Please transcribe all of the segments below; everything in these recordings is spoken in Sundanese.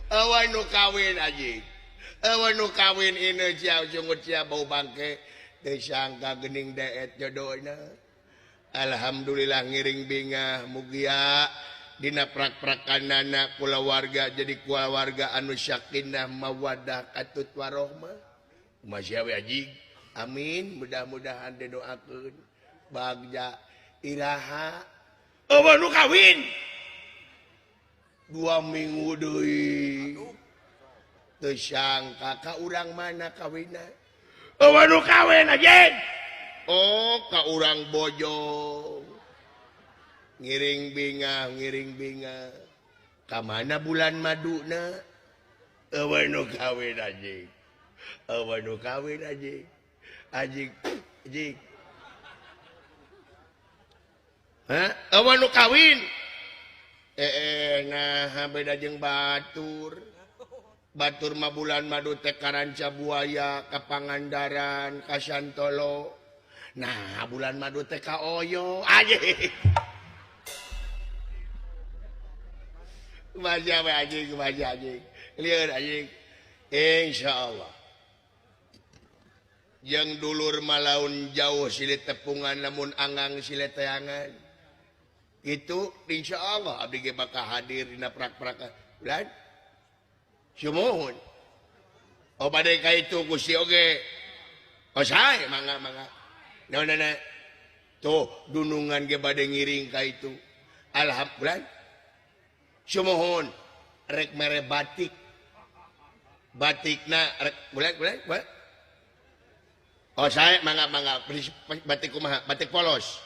Awan nu kawin aji. Awan nu kawin ini cia jungut cia bau bangke. Disangka gening deet jodohna. Alhamdulillah ngiring bingah mugia dina prak-prakanana kula warga jadi keluarga anu sakinah mawaddah katut warohmah. Masya we aji. Amin. Mudah-mudahan didoakeun bagja iraha. Awan nu kawin. 2 minggu deui. Teu sangka ka urang mana kawinna? Awan nu kawin aja. Oh, ka urang Bojong. Ngiring binga. Ka mana bulan maduna? Awan nu kawin aja. Awan nu kawin aja. Ajik. Hah? Awan nu kawin. Nah beda jeung batur mah bulan madu teh karanca buaya ka Pangandaran ka Santolo. Nah bulan madu teh ka Oyo aja. Kumaha we anjing lieur anjing insyaallah jeung dulur malaun jauh silih tepungan lamun anggang silih teangan. Itu insyaallah abdi ge bakal hadir dina prak-prakan bulan sumuhun. Oh bade ka itu Gusti oge. Oh sae mangga. Naon tuh dunungan ge bade ngiring ka itu. Alhamdulillah. Sumuhun rek mere batik. Batikna rek bulan. Oh sae mangga batik kumaha? Batik polos.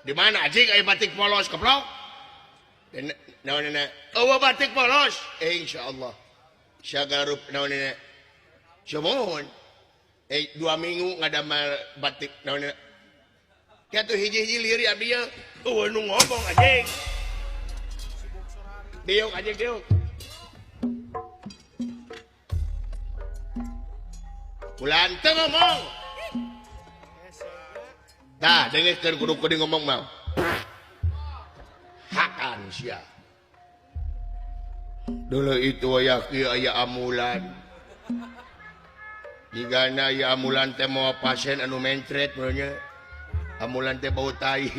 Di mana anjing aya batik polos keplok? Naonana? Oh batik polos. Insyaallah. Syagarup naonana? Sumuhun. 2 minggu ngadamal batik naonana? Kitu hiji-hiji lieur abdi ya. Nu ngomong anjing. Diuk anjing diuk. Bulan teu ngomong. Dah, dengekeun kudu ngomong mah. Hakan sia. Dulu itu aya amulan. Digana ya amulan teh mau pasien anu mencret nya. Amulan teh bau tai.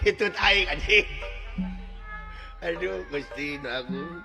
Itu tai anjing. Aduh, Gusti aku.